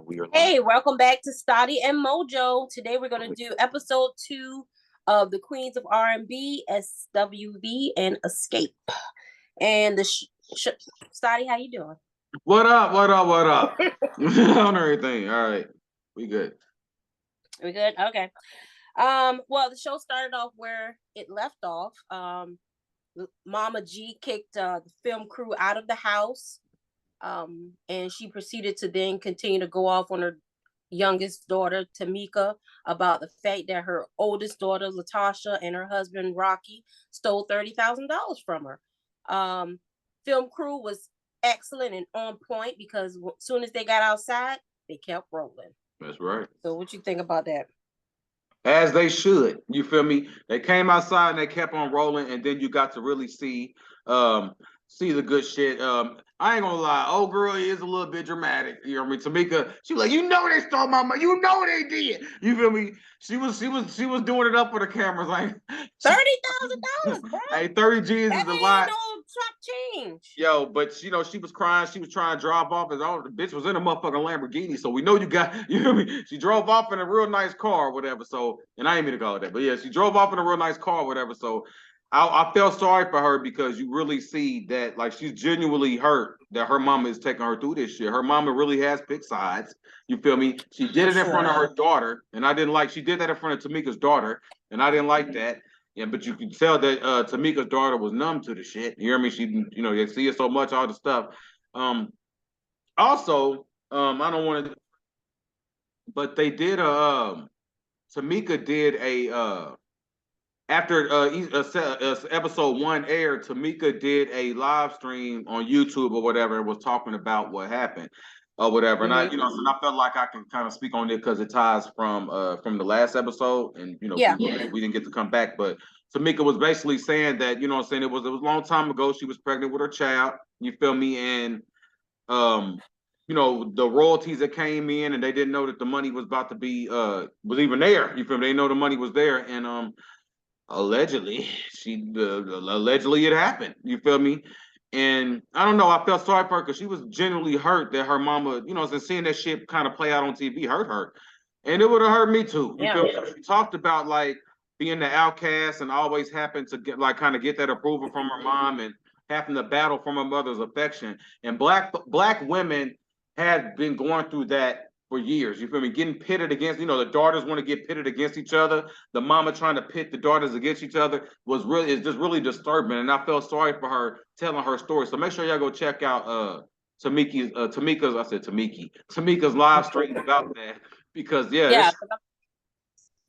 We are live. Hey, welcome back to Stoddy and Mojo. Today we're going to do episode 2 of the Queens of RnB, SWV, and Escape. And the Stoddy, how you doing? What up? On everything. All right. We good. We good? Okay. Well, the show started off where it left off. Mama G kicked the film crew out of the house. And she proceeded to then continue to go off on her youngest daughter, Tamika, about the fact that her oldest daughter, Latasha, and her husband, Rocky, stole $30,000 from her. Film crew was excellent and on point because as soon as they got outside, they kept rolling. That's right. So what you think about that? As they should. You feel me? They came outside and they kept on rolling, and then you got to really see the good shit. I ain't gonna lie, old girl is a little bit dramatic. You know what I mean? Tamika, she was like, you know they stole my money. You know they did. You feel me? She was doing it up for the cameras, like $30,000, bro. Hey, 30 G's is a lot. No top change. Yo, but she was crying. She was trying to drive off, and all the bitch was in a motherfucking Lamborghini. So we know you know what I mean? She drove off in a real nice car or whatever. So, and I ain't mean to call it that, but yeah, she drove off in a real nice car or whatever. So I felt sorry for her because you really see that like she's genuinely hurt that her mama is taking her through this shit. Her mama really has picked sides. You feel me? She did it in front of her daughter, and I didn't like. She did that in front of Tamika's daughter, and I didn't like that. Yeah, but you can tell that Tamika's daughter was numb to the shit. You hear me? She, you see it so much, all the stuff. Also, I don't want to, but they did Tamika did a after episode 1 aired, Tamika did a live stream on YouTube or whatever and was talking about what happened or whatever. And I, so I felt like I can kind of speak on it because it ties from the last episode, and we didn't get to come back. But Tamika was basically saying that, it was a long time ago. She was pregnant with her child. You feel me? And the royalties that came in, and they didn't know that the money was about to be was even there. You feel me? They know the money was there, and allegedly it happened. You feel me? And I don't know, I felt sorry for her because she was genuinely hurt that her mama, seeing that shit kind of play out on TV hurt her. And it would have hurt me too. You feel me? She talked about like being the outcast and always happened to get that approval from her mom and having to battle from her mother's affection. And black women had been going through that for years. You feel me? Getting pitted against, the daughters want to get pitted against each other. The mama trying to pit the daughters against each other is just really disturbing. And I felt sorry for her telling her story. So make sure y'all go check out Tamika's live stream about that. Because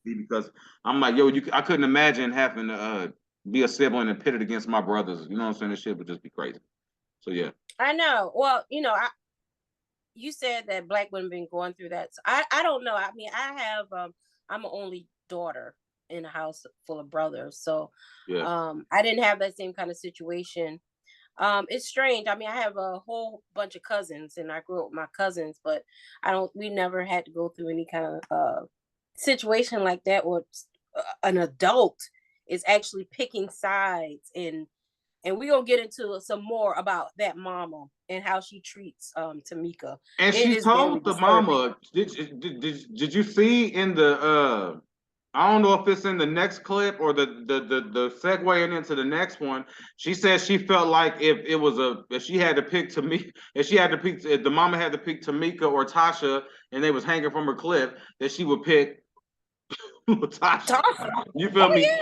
because I'm like, yo, I couldn't imagine having to be a sibling and pitted against my brothers. You know what I'm saying? This shit would just be crazy. So yeah. I know. Well, you said that black women been going through that. So I don't know. I mean, I have I'm an only daughter in a house full of brothers. So I didn't have that same kind of situation. It's strange. I mean, I have a whole bunch of cousins and I grew up with my cousins, but we never had to go through any kind of situation like that where an adult is actually picking sides, and we're gonna get into some more about that mama and how she treats Tamika. And she told the mama, did you see in the I don't know if it's in the next clip or the segue into the next one. She said she felt like if she had to pick Tamika, if the mama had to pick Tamika or Tasha and they was hanging from a cliff, that she would pick Tasha. You feel me? Yeah,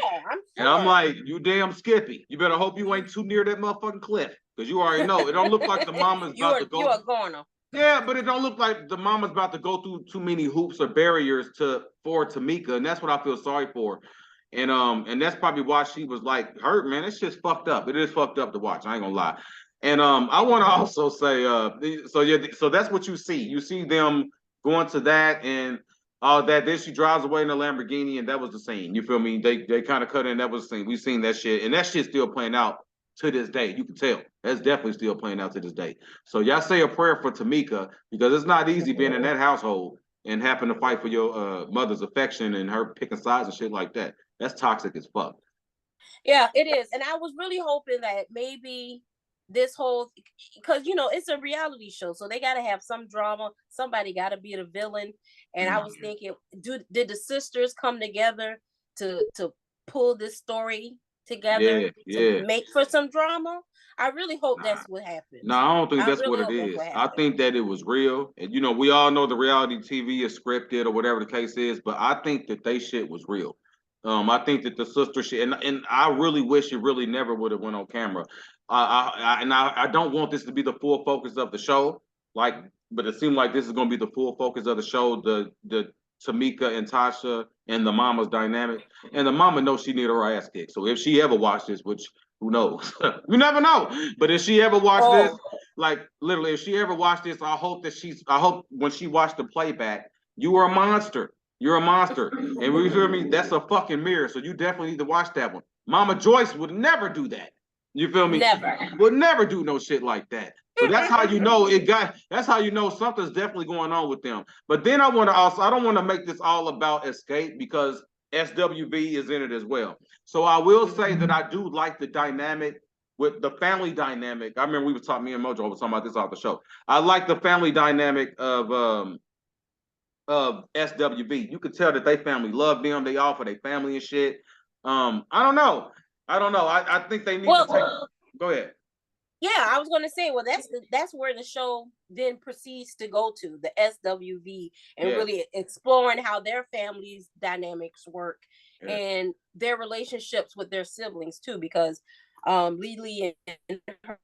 and I'm like, you damn Skippy. You better hope you ain't too near that motherfucking cliff. Because you already know. It don't look like the mama's about to go. You are goner. Yeah, but it don't look like the mama's about to go through too many hoops or barriers for Tamika. And that's what I feel sorry for. And that's probably why she was like hurt, man. It's just fucked up. It is fucked up to watch. I ain't gonna lie. And I want to also say, so that's what you see. You see them going to that and all that. Then she drives away in a Lamborghini, and that was the scene. You feel me? They kind of cut in. That was the scene. We seen that shit, and that shit's still playing out to this day. You can tell that's definitely still playing out to this day. So y'all say a prayer for Tamika, because it's not easy being in that household and having to fight for your mother's affection and her picking sides and shit like that. That's toxic as fuck. Yeah, it is. And I was really hoping that maybe this whole, because you know it's a reality show, so they got to have some drama. Somebody got to be the villain. And I was thinking, did the sisters come together to pull this story together to make for some drama? I really hope that's what happens. No, I don't think that's what it is. I think that it was real. And you know, we all know the reality TV is scripted or whatever the case is, but I think that they shit was real. I think that the sister shit, and I really wish it really never would have went on camera. I don't want this to be the full focus of the show, like, but it seemed like this is going to be the full focus of the show. The Tamika and Tasha and the mama's dynamic, and the mama knows she need her ass kicked. So if she ever watched this, which who knows, you never know. But if she ever watched this, like literally, if she ever watched this, I hope when she watched the playback, you are a monster. You're a monster. And you hear me? That's a fucking mirror. So you definitely need to watch that one. Mama Joyce would never do that. You feel me? Never. Would never do no shit like that. So that's how you know that's how you know something's definitely going on with them. But then I don't want to make this all about Escape, because SWV is in it as well. So I will say that I do like the dynamic with the family dynamic. I remember me and Mojo was talking about this off the show. I like the family dynamic of SWV. You could tell that they family love them. They all for their family and shit. I don't know. I think they need to take. Go ahead. Yeah, I was gonna say, well, that's where the show then proceeds to go to, the SWV, and really exploring how their families' dynamics work and their relationships with their siblings too, because Lily and her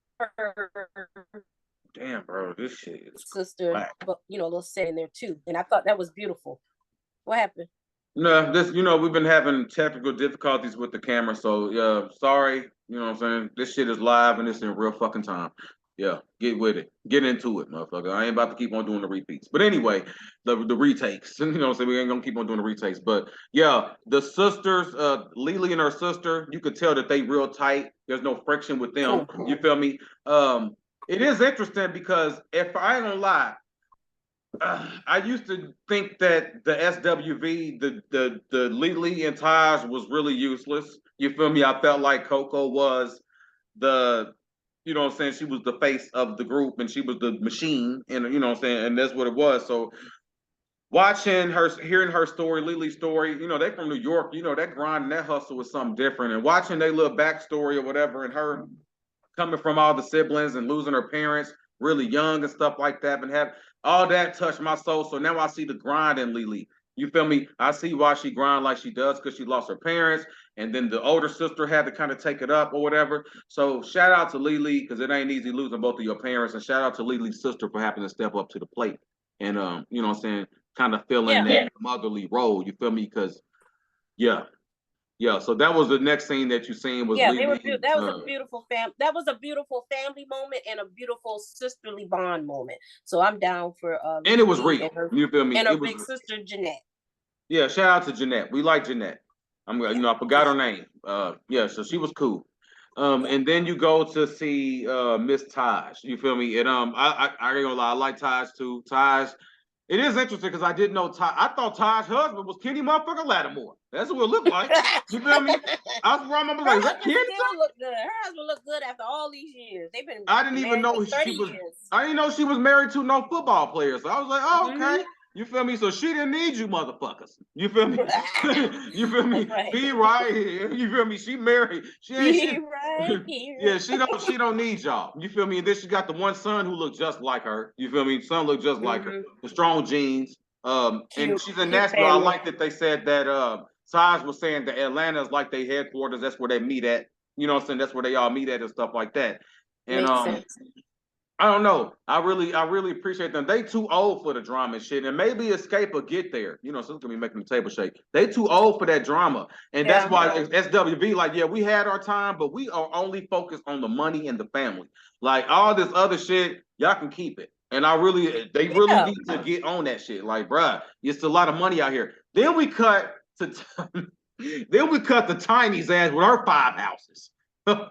damn, bro, this shit is sister, but a little set in there too, and I thought that was beautiful. What happened? No, we've been having technical difficulties with the camera, so sorry. You know what I'm saying? This shit is live and it's in real fucking time. Yeah, get with it. Get into it, motherfucker. I ain't about to keep on doing the repeats. But anyway, the retakes. You know what I'm saying? We ain't gonna keep on doing the retakes. But yeah, the sisters, Lily and her sister, you could tell that they real tight. There's no friction with them. You feel me? It is interesting because if I ain't gonna lie, I used to think that the SWV, the Lily and Taj was really useless. You feel me? I felt like Coco was the, you know what I'm saying, she was the face of the group and she was the machine, and you know what I'm saying, and that's what it was. So watching her, hearing her story, Lily's story, they from New York, that grind and that hustle was something different. And watching their little backstory or whatever, and her coming from all the siblings and losing her parents really young and stuff like that, and have all that touched my soul. So now I see the grind in Lily. You feel me? I see why she grind like she does, because she lost her parents, and then the older sister had to kind of take it up or whatever. So shout out to Lily, because it ain't easy losing both of your parents, and shout out to Lily's sister for having to step up to the plate and you know what I'm saying, kind of filling that motherly role. You feel me? Because so that was the next scene that you seen was Lily. That was a beautiful family moment and a beautiful sisterly bond moment. So I'm down for and it was real. You feel me? And her big sister Jeanette. Yeah, shout out to Jeanette. We like Jeanette. I forgot her name. So she was cool. And then you go to see Miss Taj. You feel me? And I ain't gonna lie, I like Taj too. Taj. It is interesting because I didn't know Taj. I thought Taj's husband was Kenny motherfucking Lattimore. That's what it looked like. You feel me? I was wrong. I was like, is that Kenny? Look good. Her husband looked good after all these years. They've been. I didn't even know she was. I didn't know she was married to no football player. So I was like, oh, okay. You feel me? So she didn't need you motherfuckers. You feel me? You feel me? Right. Be right here. You feel me? She married. She ain't right here. Yeah, she don't need y'all. You feel me? And then she got the one son who looked just like her. You feel me? Son looked just like her. The strong genes. And she's in Nashville. I like that they said that Taj was saying that Atlanta is like their headquarters. That's where they meet at. You know what I'm saying? That's where they all meet at and stuff like that. And makes sense. I don't know. I really appreciate them. They too old for the drama and shit. And maybe Escape will get there. So it's gonna be making the table shake. They too old for that drama. And that's why SWV, like, we had our time, but we are only focused on the money and the family. Like all this other shit, y'all can keep it. And they really need to get on that shit. Like, bruh, it's a lot of money out here. Then we cut the Tiny's ass with her 5 houses. Her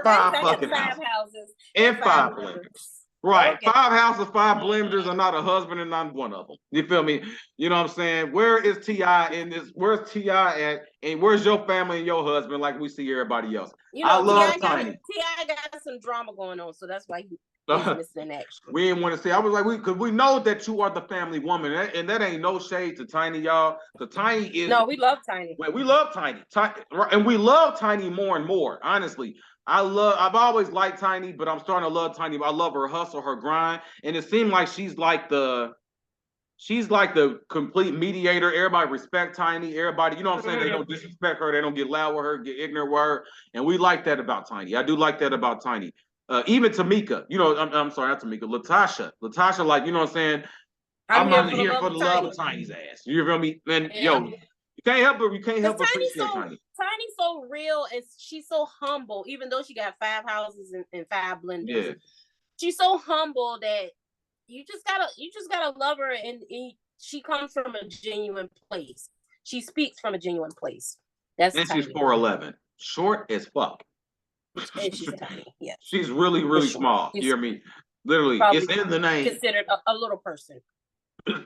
5 fucking houses. And 5 blenders. Right. Okay. 5 houses, 5 blenders are not a husband and not one of them. You feel me? You know what I'm saying? Where is T.I. in this? Where's T.I. at? And where's your family and your husband like we see everybody else? You I know, love Ti Tiny. got some drama going on, so that's why he's missing in action. We didn't want to say. I was like, because we know that you are the family woman, and that ain't no shade to Tiny, y'all. Because Tiny is. No, we love Tiny. We love Tiny, and we love Tiny more and more. Honestly, I've always liked Tiny, but I'm starting to love Tiny. I love her hustle, her grind, and it seemed like she's like the complete mediator. Everybody respect Tiny. Everybody, you know what I'm saying? They don't disrespect her. They don't get loud with her, get ignorant with her, and we like that about Tiny. I do like that about Tiny. Even Tamika, you know, I'm sorry, not Tamika, Latasha, like, you know what I'm saying? I'm not here for the love of Tiny's ass. You feel me? And yo, you can't help but appreciate Tiny. Tiny's so real, and she's so humble, even though she got 5 houses and 5 blenders. Yeah. She's so humble that you just gotta love her, and she comes from a genuine place. She speaks from a genuine place. And Tiny. She's 4'11", short as fuck. And she's tiny. Yeah, she's really, really small. You hear me? Literally, it's in the name. Considered a little person.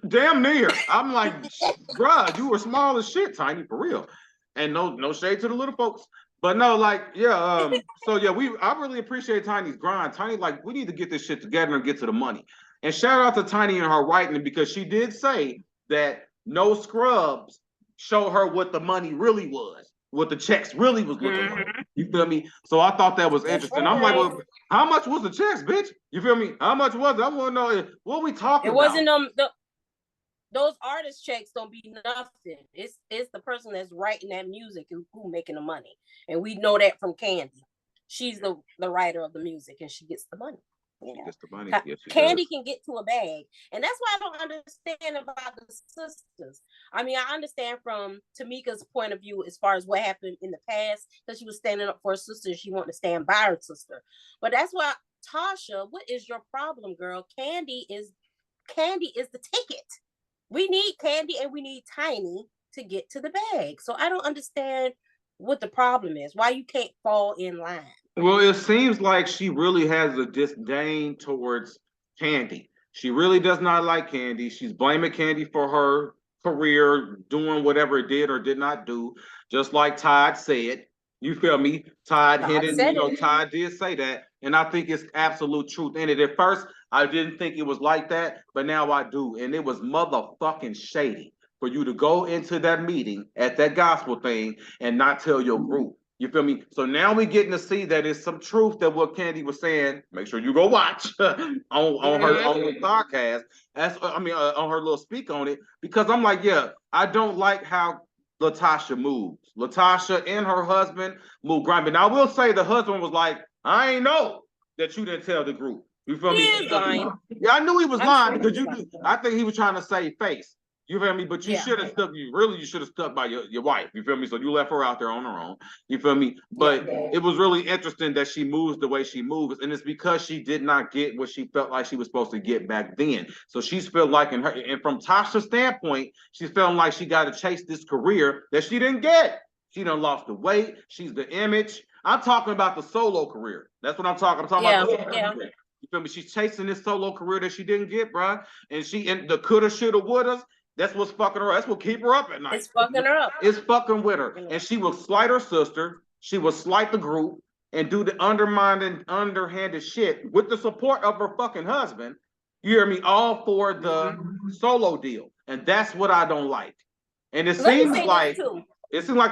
Damn near. I'm like, bruh, you were small as shit, Tiny, for real. And no shade to the little folks. But no, like, yeah, so yeah, I really appreciate Tiny's grind. Tiny, like, we need to get this shit together and get to the money. And shout out to Tiny and her writing, because she did say that no scrubs show her what the money really was, what the checks really was looking like. You feel me? So I thought that was interesting. I'm like, well, how much was the checks, bitch? You feel me? How much was it? I want to know what we talking about. It wasn't those artist checks don't be nothing. It's the person that's writing that music who making the money. And we know that from Candy. She's the writer of the music, and she gets the money. Yeah. She gets the money. Yes, Candy can get to a bag. And that's why I don't understand about the sisters. I mean, I understand from Tamika's point of view as far as what happened in the past, that she was standing up for her sister. She wanted to stand by her sister. But that's why, Tasha, what is your problem, girl? Candy is the ticket. We need Candy and we need Tiny to get to the bag. So I don't understand what the problem is. Why you can't fall in line. Well, it seems like she really has a disdain towards Candy. She really does not like Candy. She's blaming Candy for her career, doing whatever it did or did not do. Just like Todd said. You feel me? Todd did say that. And I think it's absolute truth in it. At first, I didn't think it was like that, but now I do. And it was motherfucking shady for you to go into that meeting at that gospel thing and not tell your group. You feel me? So now we're getting to see that it's some truth that what Candy was saying. Make sure you go watch on her podcast. On her little speak on it, because I'm like, yeah, I don't like how Latasha moves. Latasha and her husband move grimy. Now I will say the husband was like, I ain't know that you didn't tell the group. You feel me? Yeah, I knew he was lying because I think he was trying to save face. You feel me? But you should have stuck. You should have stuck by your wife. You feel me? So you left her out there on her own. You feel me? But it was really interesting that she moves the way she moves, and it's because she did not get what she felt like she was supposed to get back then. So she's felt like, and from Tasha's standpoint, she's feeling like she got to chase this career that she didn't get. She done lost the weight. She's the image. I'm talking about the solo career. That's what I'm talking. I'm talking about the solo career. You feel me? She's chasing this solo career that she didn't get, bro. And the coulda, shoulda, wouldas. That's what's fucking her. That's what keep her up at night. It's fucking her up. It's fucking with her. And she will slight her sister. She will slight the group and do the undermining, underhanded shit with the support of her fucking husband. You hear me? All for the solo deal. And that's what I don't like. And it seems like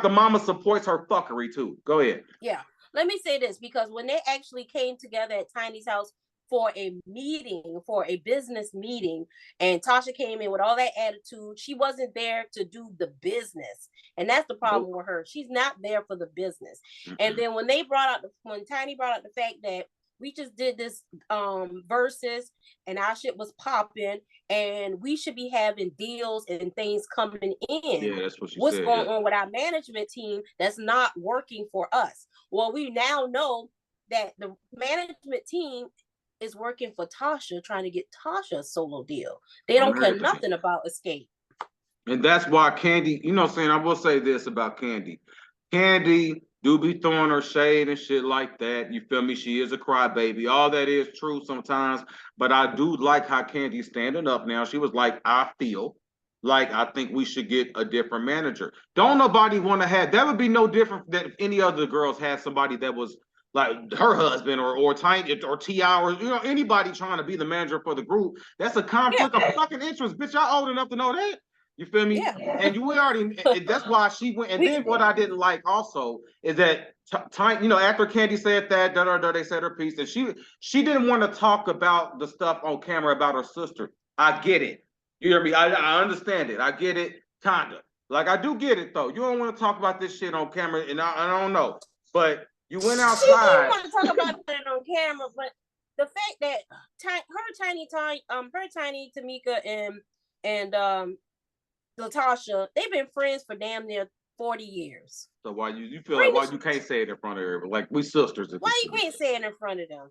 the mama supports her fuckery too. Go ahead. Yeah. Let me say this, because when they actually came together at Tiny's house for a meeting, for a business meeting, and Tasha came in with all that attitude, she wasn't there to do the business. And that's the problem with her. She's not there for the business. And then when Tiny brought out the fact that we just did this verses and our shit was popping and we should be having deals and things coming in. Yeah, that's what she What's said, going on with our management team that's not working for us? Well, we now know that the management team is working for Tasha, trying to get Tasha a solo deal. They don't care nothing about Escape. And that's why Candy, you know what I'm saying? I will say this about Candy. Candy do be throwing her shade and shit like that. You feel me? She is a crybaby. All that is true sometimes. But I do like how Candy's standing up now. She was like, I feel. like, I think we should get a different manager. Don't nobody want to have, that would be no different than if any other girls had somebody that was like her husband or Tiny or T.I. or anybody trying to be the manager for the group. That's a conflict of fucking interest. Bitch, y'all old enough to know that. You feel me? Yeah. And we already, that's why she went. And then what I didn't like also is that Tiny, after Candy said that, they said her piece, and she didn't want to talk about the stuff on camera about her sister. I get it. You hear me? I understand it. I get it, kinda. Like, I do get it though. You don't want to talk about this shit on camera, and I don't know, but you went outside. She didn't want to talk about it on camera, but the fact that her Tiny, Tamika, and Latasha, they've been friends for damn near 40 years. So why you feel like why you can't say it in front of her? Like, we sisters. Why you can't say it in front of them?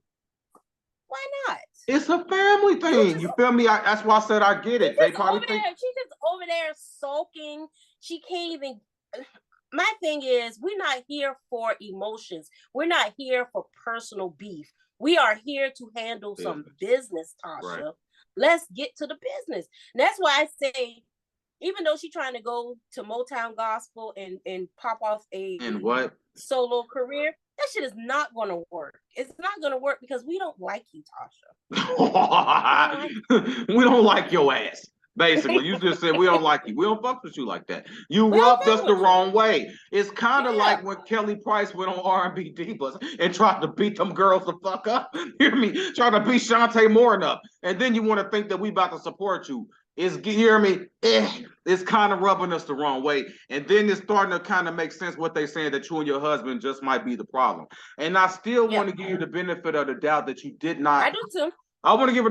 Why not? It's a family thing. You feel me? That's why I said I get it. They probably think she's just over there sulking. She can't even. My thing is, we're not here for emotions. We're not here for personal beef. We are here to handle some business, Tasha. Right. Let's get to the business. And that's why I say, even though she's trying to go to Motown Gospel and pop off a solo career, that shit is not going to work. It's not going to work because we don't like you, Tasha. We don't like your ass. Basically, you just said we don't like you. We don't fuck with you like that. You rubbed us the wrong way. It's kind of like when Kelly Price went on R&B Divas and tried to beat them girls the fuck up. Hear me? Trying to beat Shantae Moore up. And then you want to think that we about to support you. It's, you hear me? It's kind of rubbing us the wrong way. And then it's starting to kind of make sense what they're saying, that you and your husband just might be the problem. And I still want to give you the benefit of the doubt that you did not. I do too. I want to give her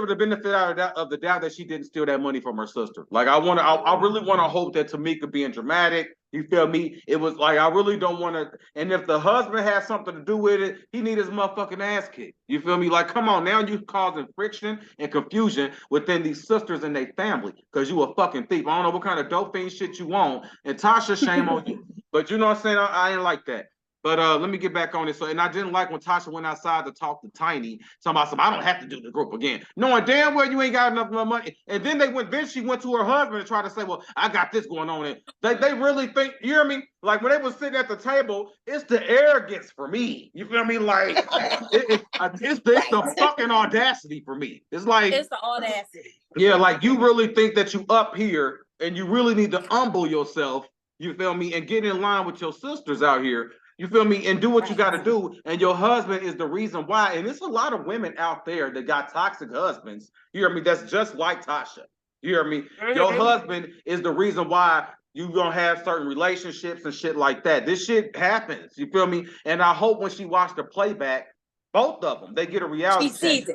the benefit of the doubt that she didn't steal that money from her sister. Like, I really want to hope that Tamika being dramatic, you feel me? It was like, I really don't want to. And if the husband has something to do with it, he need his motherfucking ass kicked. You feel me? Like, come on, now you causing friction and confusion within these sisters and their family because you a fucking thief. I don't know what kind of dope fiend shit you want. And Tasha, shame on you. But you know what I'm saying? I ain't like that. But let me get back on it. So, and I didn't like when Tasha went outside to talk to Tiny, talking about I don't have to do the group again. Knowing damn well you ain't got enough money. And then she went to her husband and tried to say, well, I got this going on. And they really think, you hear me? Like, when they was sitting at the table, it's the arrogance for me. You feel me? Like, it's the fucking audacity for me. It's like, it's the audacity. Yeah, like, you really think that you up here and you really need to humble yourself, you feel me, and get in line with your sisters out here. You feel me? And do what you got to do. And your husband is the reason why. And there's a lot of women out there that got toxic husbands. You hear me? That's just like Tasha. You hear me? Your husband is the reason why you're going to have certain relationships and shit like that. This shit happens. You feel me? And I hope when she watched the playback, both of them, they get a reality check.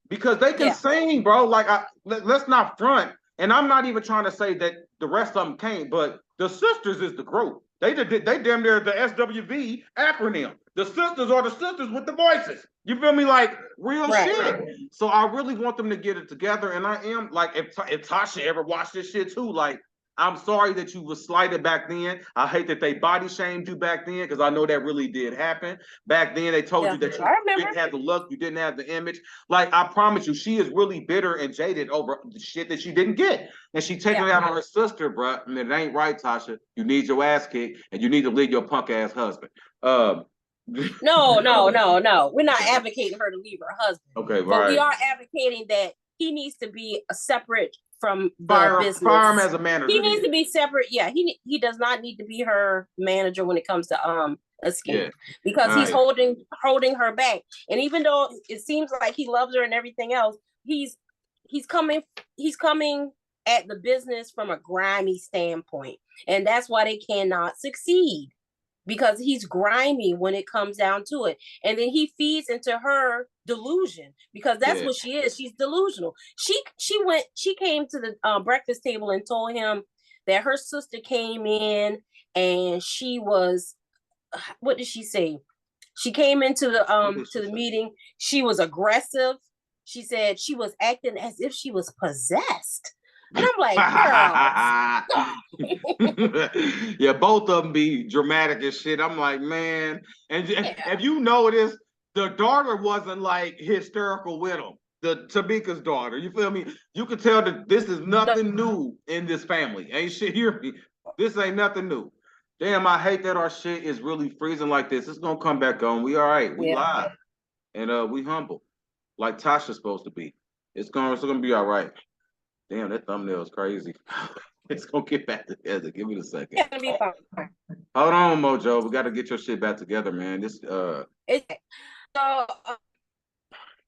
Because they can sing, bro. Like, let's not front. And I'm not even trying to say that the rest of them can't, but the sisters is the group. They damn near the SWV acronym. The sisters are the sisters with the voices. You feel me? Like, real shit. So I really want them to get it together. And I am, like, if Tasha ever watched this shit too, like, I'm sorry that you was slighted back then. I hate that they body shamed you back then, because I know that really did happen. Back then, they told you that you didn't have the look, you didn't have the image. Like, I promise you, she is really bitter and jaded over the shit that she didn't get. And she taking it out on her sister, bro. And it ain't right, Tasha. You need your ass kicked, and you need to leave your punk ass husband. No. We're not advocating her to leave her husband. Okay, but we are advocating that he needs to be a separate from the business. Fire him as a manager. He needs to be separate. Yeah, he does not need to be her manager when it comes to Escape, because he's holding her back. And even though it seems like he loves her and everything else, he's coming at the business from a grimy standpoint, and that's why they cannot succeed, because he's grimy when it comes down to it. And then he feeds into her delusion, because that's what she is. She's delusional. She came to the breakfast table and told him that her sister came in and she was, what did she say? She came into the meeting. She was aggressive. She said she was acting as if she was possessed. And I'm like, girl. Yeah, both of them be dramatic as shit. I'm like, man. And if you notice, the daughter wasn't like hysterical with him. the Tamika's daughter. You feel me? You can tell that this is nothing new in this family. Ain't shit, hear me? This ain't nothing new. Damn, I hate that our shit is really freezing like this. It's gonna come back on. We all right. We live. And we humble. Like Tasha's supposed to be. It's gonna be all right. Damn, that thumbnail is crazy. It's gonna get back together. Give me a second. It's gonna be fine. Hold on, Mojo. We gotta get your shit back together, man. It's so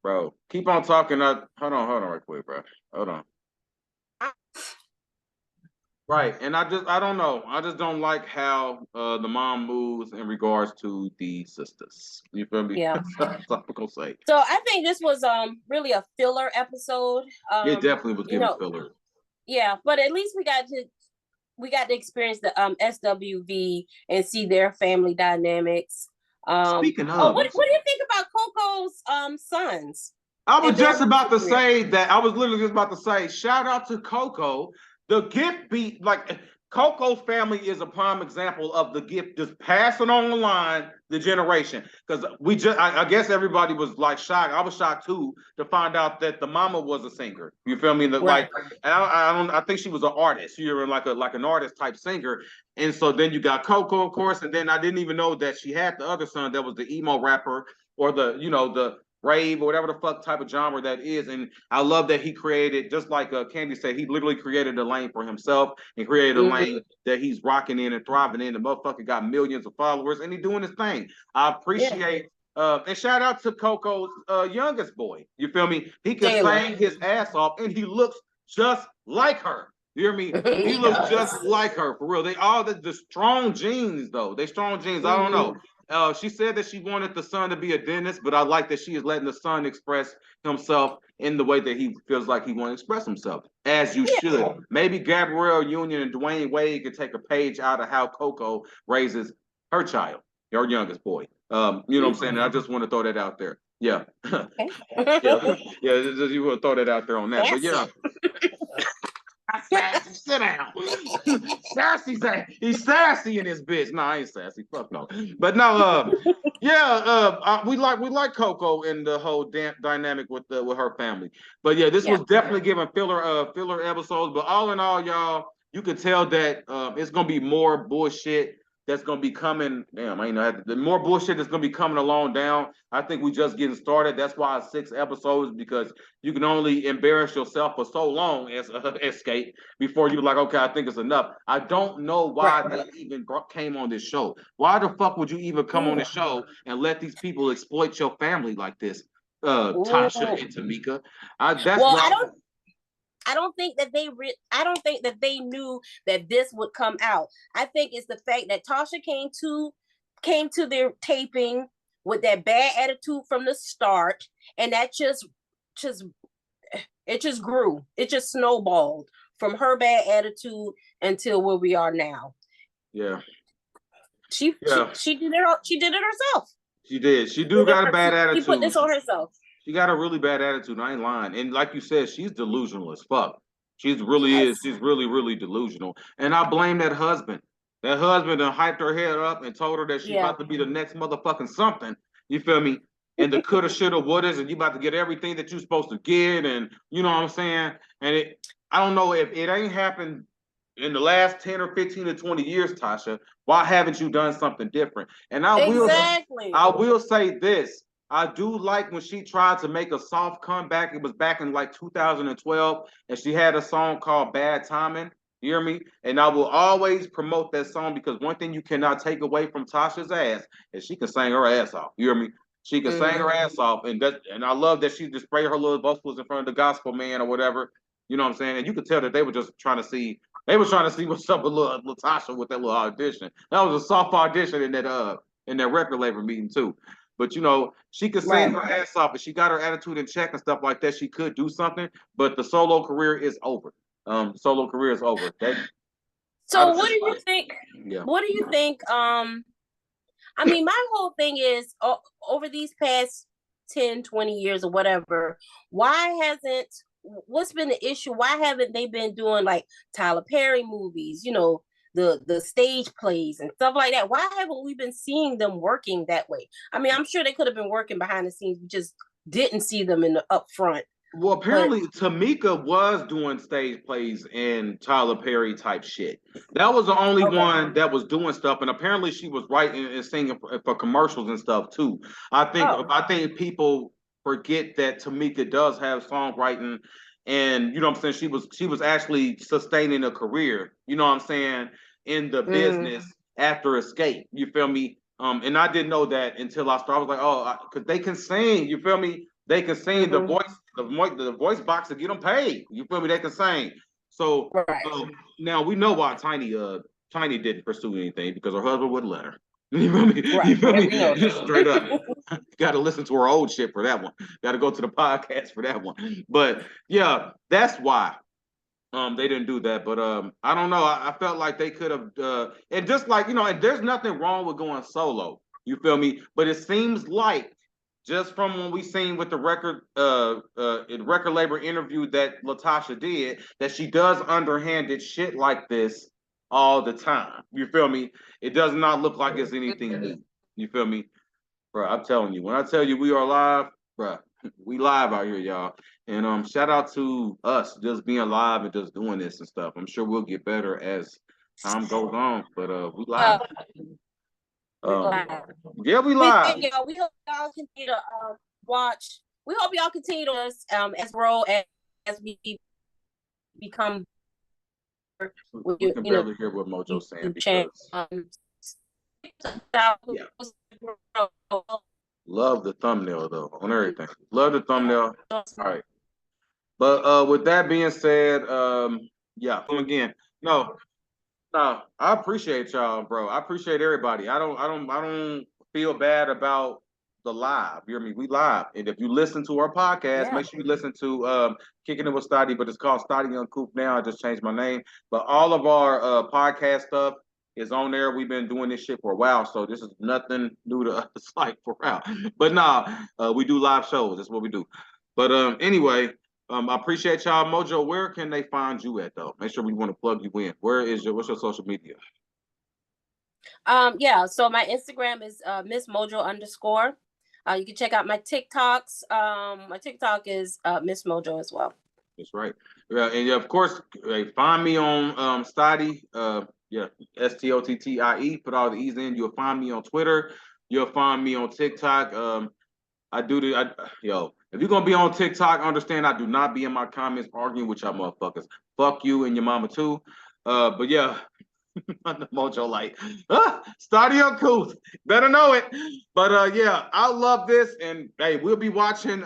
bro, keep on talking. Hold on right quick, bro. Hold on. Right, and I don't know. I just don't like how the mom moves in regards to the sisters. You feel me? Yeah. That's all I'm gonna say. So I think this was really a filler episode. It definitely was giving filler. Yeah, but at least we got to experience the SWV and see their family dynamics. Speaking of, what do you think about Coco's sons? I was just about to say that. I was literally just about to say, shout out to Coco. The gift beat, like Coco's family is a prime example of the gift just passing on the line, the generation. Because I guess everybody was like shocked. I was shocked too to find out that the mama was a singer. You feel me? Like, I think she was an artist. You're like an artist type singer. And so then you got Coco, of course, and then I didn't even know that she had the other son that was the emo rapper or the rave or whatever the fuck type of genre that is. And I love that he created, just like Candy said, he literally created a lane for himself and created a lane that he's rocking in and thriving in. The motherfucker got millions of followers and he's doing his thing. I appreciate and shout out to Coco's youngest boy. You feel me? He can sing his ass off and he looks just like her. You hear me? He looks just like her, for real. They all the strong genes, though. They strong genes. I don't know. She said that she wanted the son to be a dentist, but I like that she is letting the son express himself in the way that he feels like he wants to express himself, as you should. Maybe Gabrielle Union and Dwayne Wade could take a page out of how Coco raises her child, her youngest boy. You know what I'm saying? And I just want to throw that out there. Yeah. You want to throw that out there on that. But yeah. Sassy, sit down. He's sassy in this bitch. No, I ain't sassy. Fuck no. But no, we like Coco and the whole dynamic with her family. But yeah, this was definitely giving filler episodes. But all in all, y'all, you could tell that it's gonna be more bullshit that's gonna be coming. Damn, I ain't know the more bullshit that's gonna be coming along down. I think we just getting started. That's why it's 6 episodes, because you can only embarrass yourself for so long as Escape before you're like, okay, I think it's enough. I don't know why they even came on this show. Why the fuck would you even come on this show and let these people exploit your family like this, Tasha and Tamika? I don't think that they knew that this would come out. I think it's the fact that Tasha came to their taping with that bad attitude from the start, and that just grew. It just snowballed from her bad attitude until where we are now. Yeah. She did it. She did it herself. She did. She got a bad attitude. She put this on herself. She got a really bad attitude. I ain't lying. And like you said, she's delusional as fuck. She's really really delusional. And I blame that husband. That husband done hyped her head up and told her that she's about to be the next motherfucking something. You feel me? And the coulda, shoulda, wouldas, and you about to get everything that you're supposed to get, and you know what I'm saying? And I don't know if it ain't happened in the last 10 or 15 or 20 years, Tasha. Why haven't you done something different? And I will say this. I do like when she tried to make a soft comeback. It was back in like 2012, and she had a song called Bad Timing. You hear me? And I will always promote that song, because one thing you cannot take away from Tasha's ass is she can sing her ass off. You hear me? She can sing her ass off, and I love that she displayed her little vocals in front of the gospel man or whatever. You know what I'm saying? And you could tell that they were just trying to see. They were trying to see what's up with little Tasha with that little audition. That was a soft audition in that record label meeting too. But you know, she could sing her ass off, and she got her attitude in check and stuff like that. She could do something, but the solo career is over. Solo career is over. So what do you think? Yeah. What do you think? I mean, my whole thing is over these past 10, 20 years or whatever, what's been the issue? Why haven't they been doing like Tyler Perry movies, you know, the stage plays and stuff like that? Why haven't we been seeing them working that way? I mean, I'm sure they could have been working behind the scenes. We just didn't see them in the upfront. Well, apparently Tamika was doing stage plays and Tyler Perry type shit. That was the only one that was doing stuff, and apparently she was writing and singing for commercials and stuff too. I think people forget that Tamika does have songwriting, and you know what I'm saying. She was actually sustaining a career. You know what I'm saying, in the business after Escape. You feel me? And I didn't know that until I started. I was like, oh, because they can sing. You feel me? They can sing the voice box to get them paid. You feel me? They can sing. So now we know why Tiny didn't pursue anything because her husband wouldn't let her. You feel me? You feel me? Straight up. Got to listen to her old shit for that one. Got to go to the podcast for that one. But yeah, that's why they didn't do that. But I don't know. I felt like they could have and just like, you know, and there's nothing wrong with going solo. You feel me? But it seems like just from when we seen with the record label interview that Latasha did, that she does underhanded shit like this all the time. You feel me? It does not look like it's anything new. You feel me? Bro, I'm telling you, when I tell you we are live, bro, we live out here, y'all. And shout out to us just being live and just doing this and stuff. I'm sure we'll get better as time goes on, but we live. Yeah, we live. We hope y'all continue to watch. We hope y'all continue to as grow as we become. We can barely hear what Mojo's saying because love the thumbnail though on everything. Love the thumbnail. All right. But with that being said, yeah, again, no, I appreciate y'all, bro. I appreciate everybody. I don't feel bad about the live. You hear me? We live. And if you listen to our podcast, make sure you listen to Kicking It with Stoddy, but it's called Stoddy Uncoop now. I just changed my name. But all of our podcast stuff is on there. We've been doing this shit for a while, so this is nothing new to us, like for a while. But we do live shows. That's what we do. But anyway, I appreciate y'all. Mojo, where can they find you at though? Make sure we want to plug you in. What's your social media? Yeah, so my Instagram is Miss Mojo _. You can check out my TikToks. My TikTok is Miss Mojo as well. That's right. Yeah, and of course, find me on Stoddy. Yeah, STOTTIE. Put all the E's in. You'll find me on Twitter. You'll find me on TikTok. If you're gonna be on TikTok, understand I do not be in my comments arguing with y'all motherfuckers. Fuck you and your mama too. But yeah, Mojo like, Stoddy Uncoop. Better know it. But yeah, I love this. And hey, we'll be watching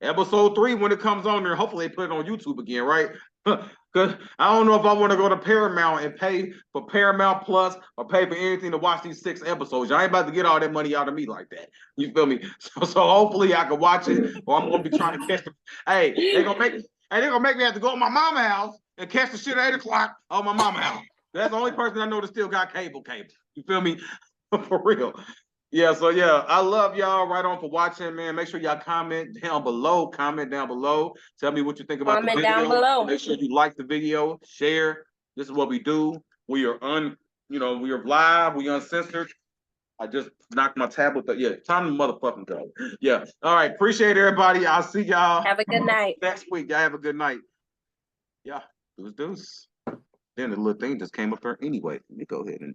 episode 3 when it comes on there. Hopefully they put it on YouTube again, right? Because I don't know if I want to go to Paramount and pay for Paramount Plus or pay for anything to watch these 6 episodes. I ain't about to get all that money out of me like that. You feel me? So hopefully I can watch it, or I'm gonna be trying to catch the. Hey, they're gonna make me have to go to my mama's house and catch the shit at 8 o'clock on my mama's house. That's the only person I know that still got cable. You feel me? For real. Yeah, so yeah, I love y'all. Right on for watching, man. Make sure y'all comment down below. Tell me what you think about the video. Down below. Make sure you like the video, share. This is what we do. We are we are live, we uncensored. I just knocked my tablet, but yeah, time to motherfucking go. Yeah. All right. Appreciate everybody. I'll see y'all. Have a good night. Next week. Y'all have a good night. Yeah. Deuce. Then the little thing just came up there anyway. Let me go ahead and